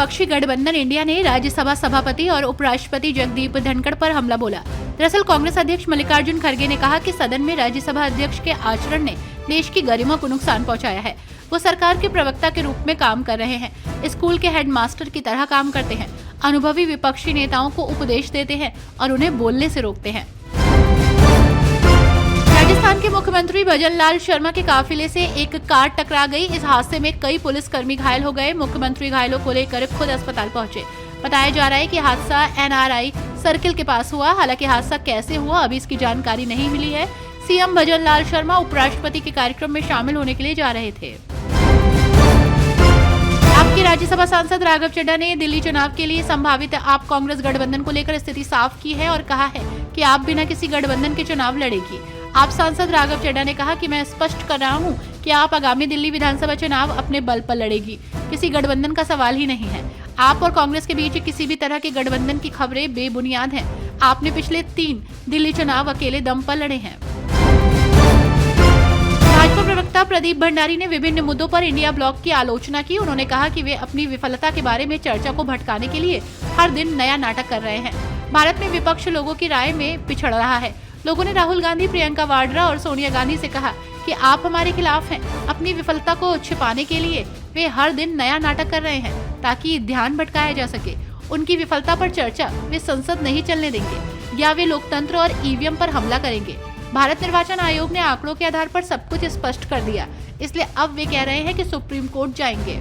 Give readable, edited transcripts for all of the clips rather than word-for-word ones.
विपक्षी गठबंधन इंडिया ने राज्यसभा सभापति और उपराष्ट्रपति जगदीप धनखड़ पर हमला बोला। दरअसल कांग्रेस अध्यक्ष मल्लिकार्जुन खड़गे ने कहा कि सदन में राज्यसभा अध्यक्ष के आचरण ने देश की गरिमा को नुकसान पहुंचाया है। वो सरकार के प्रवक्ता के रूप में काम कर रहे हैं, स्कूल के हेडमास्टर की तरह काम करते हैं, अनुभवी विपक्षी नेताओं को उपदेश देते हैं और उन्हें बोलने से रोकते हैं। राजस्थान के मुख्यमंत्री भजन लाल शर्मा के काफिले से एक कार टकरा गई। इस हादसे में कई पुलिसकर्मी घायल हो गए। मुख्यमंत्री घायलों को लेकर खुद अस्पताल पहुंचे। बताया जा रहा है कि हादसा NRI सर्किल के पास हुआ। हालांकि हादसा कैसे हुआ अभी इसकी जानकारी नहीं मिली है। सीएम भजन लाल शर्मा उपराष्ट्रपति के कार्यक्रम में शामिल होने के लिए जा रहे थे। आपके राज्यसभा सांसद राघव चड्ढा ने दिल्ली चुनाव के लिए संभावित आप कांग्रेस गठबंधन को लेकर स्थिति साफ की है और कहा है कि आप बिना किसी गठबंधन के चुनाव लड़ेगी। आप सांसद राघव चड्ढा ने कहा कि मैं स्पष्ट कर रहा हूं कि आप आगामी दिल्ली विधानसभा चुनाव अपने बल पर लड़ेगी, किसी गठबंधन का सवाल ही नहीं है। आप और कांग्रेस के बीच किसी भी तरह के गठबंधन की खबरें बेबुनियाद हैं। आपने पिछले 3 दिल्ली चुनाव अकेले दम पर लड़े हैं। भाजपा प्रवक्ता प्रदीप भंडारी ने विभिन्न मुद्दों पर इंडिया ब्लॉक की आलोचना की। उन्होंने कहा कि वे अपनी विफलता के बारे में चर्चा को भटकाने के लिए हर दिन नया नाटक कर रहे हैं। भारत में विपक्ष लोगों की राय में पिछड़ रहा है। लोगों ने राहुल गांधी, प्रियंका वाड्रा और सोनिया गांधी से कहा कि आप हमारे खिलाफ हैं। अपनी विफलता को छिपाने के लिए वे हर दिन नया नाटक कर रहे हैं ताकि ध्यान भटकाया जा सके। उनकी विफलता पर चर्चा वे संसद नहीं चलने देंगे या वे लोकतंत्र और EVM पर हमला करेंगे। भारत निर्वाचन आयोग ने आंकड़ों के आधार पर सब कुछ स्पष्ट कर दिया, इसलिए अब वे कह रहे हैं कि सुप्रीम कोर्ट जाएंगे।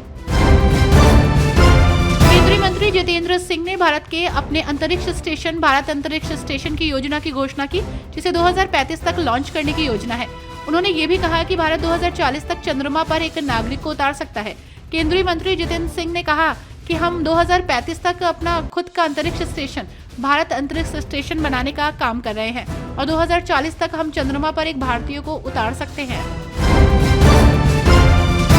केंद्रीय मंत्री जितेंद्र सिंह ने भारत के अपने अंतरिक्ष स्टेशन भारत अंतरिक्ष स्टेशन की योजना की घोषणा की, जिसे 2035 तक लॉन्च करने की योजना है। उन्होंने ये भी कहा कि भारत 2040 तक चंद्रमा पर एक नागरिक को उतार सकता है। केंद्रीय मंत्री जितेंद्र सिंह ने कहा कि हम 2035 तक अपना खुद का अंतरिक्ष स्टेशन भारत अंतरिक्ष स्टेशन बनाने का काम कर रहे हैं और 2040 तक हम चंद्रमा पर एक भारतीय को उतार सकते हैं।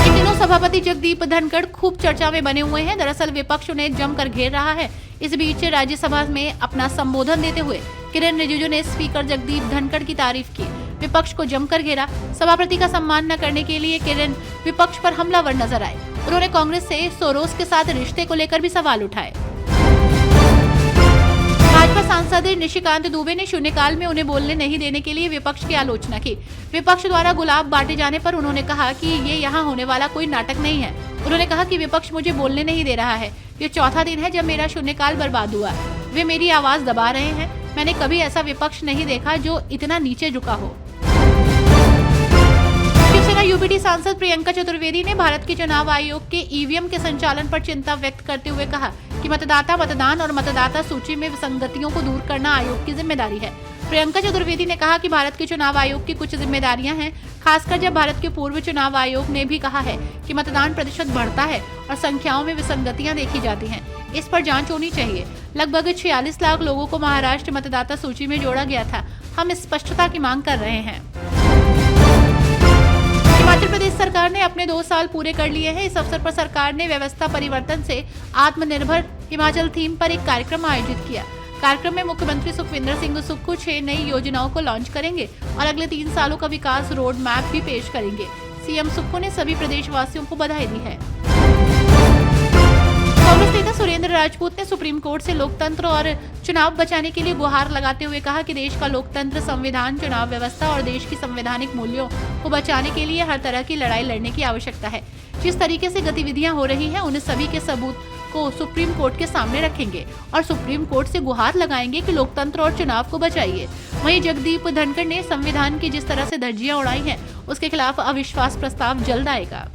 इन दिनों सभापति जगदीप धनखड़ खूब चर्चा में बने हुए हैं। दरअसल विपक्ष उन्हें जमकर घेर रहा है। इस बीच राज्यसभा में अपना संबोधन देते हुए किरेन रिजिजू ने स्पीकर जगदीप धनखड़ की तारीफ की, विपक्ष को जमकर घेरा। सभापति का सम्मान न करने के लिए किरेन विपक्ष पर हमलावर नजर आए। उन्होंने कांग्रेस से सोरोस के साथ रिश्ते को लेकर भी सवाल उठाए। भाजपा सांसद निशिकांत दुबे ने शून्यकाल में उन्हें बोलने नहीं देने के लिए विपक्ष की आलोचना की। विपक्ष द्वारा गुलाब बांटे जाने पर उन्होंने कहा कि ये यहाँ होने वाला कोई नाटक नहीं है। उन्होंने कहा कि विपक्ष मुझे बोलने नहीं दे रहा है। ये चौथा दिन है जब मेरा शून्यकाल बर्बाद हुआ। वे मेरी आवाज दबा रहे हैं। मैंने कभी ऐसा विपक्ष नहीं देखा जो इतना नीचे झुका हो। शिवसेना UPT सांसद प्रियंका चतुर्वेदी ने भारत के चुनाव आयोग के EVM के संचालन पर चिंता व्यक्त करते हुए कहा कि मतदाता मतदान और मतदाता सूची में विसंगतियों को दूर करना आयोग की जिम्मेदारी है। प्रियंका चतुर्वेदी ने कहा कि भारत के चुनाव आयोग की कुछ जिम्मेदारियां हैं, खासकर जब भारत के पूर्व चुनाव आयोग ने भी कहा है कि मतदान प्रतिशत बढ़ता है और संख्याओं में विसंगतियां देखी जाती हैं। इस पर जांच होनी चाहिए। लगभग 46 लाख लोगों को महाराष्ट्र मतदाता सूची में जोड़ा गया था। हम स्पष्टता की मांग कर रहे हैं। हिमाचल प्रदेश सरकार ने अपने 2 साल पूरे कर लिए हैं। इस अवसर पर सरकार ने व्यवस्था परिवर्तन से आत्मनिर्भर हिमाचल थीम पर एक कार्यक्रम आयोजित किया। कार्यक्रम में मुख्यमंत्री सुखविंदर सिंह सुक्खू 6 नई योजनाओं को लॉन्च करेंगे और अगले 3 सालों का विकास रोड मैप भी पेश करेंगे। सीएम सुक्खू ने सभी प्रदेशवासियों को बधाई दी है। कांग्रेस नेता सुरेंद्र राजपूत ने सुप्रीम कोर्ट से लोकतंत्र और चुनाव बचाने के लिए गुहार लगाते हुए कहा कि देश का लोकतंत्र, संविधान, चुनाव व्यवस्था और देश की संवैधानिक मूल्यों को बचाने के लिए हर तरह की लड़ाई लड़ने की आवश्यकता है। जिस तरीके से गतिविधियां हो रही हैं, उन सभी के सबूत को सुप्रीम कोर्ट के सामने रखेंगे और सुप्रीम कोर्ट से गुहार लगाएंगे कि लोकतंत्र और चुनाव को बचाइए। वहीं जगदीप धनखड़ ने संविधान की जिस तरह से धज्जियां उड़ाई हैं, उसके खिलाफ अविश्वास प्रस्ताव जल्द आएगा।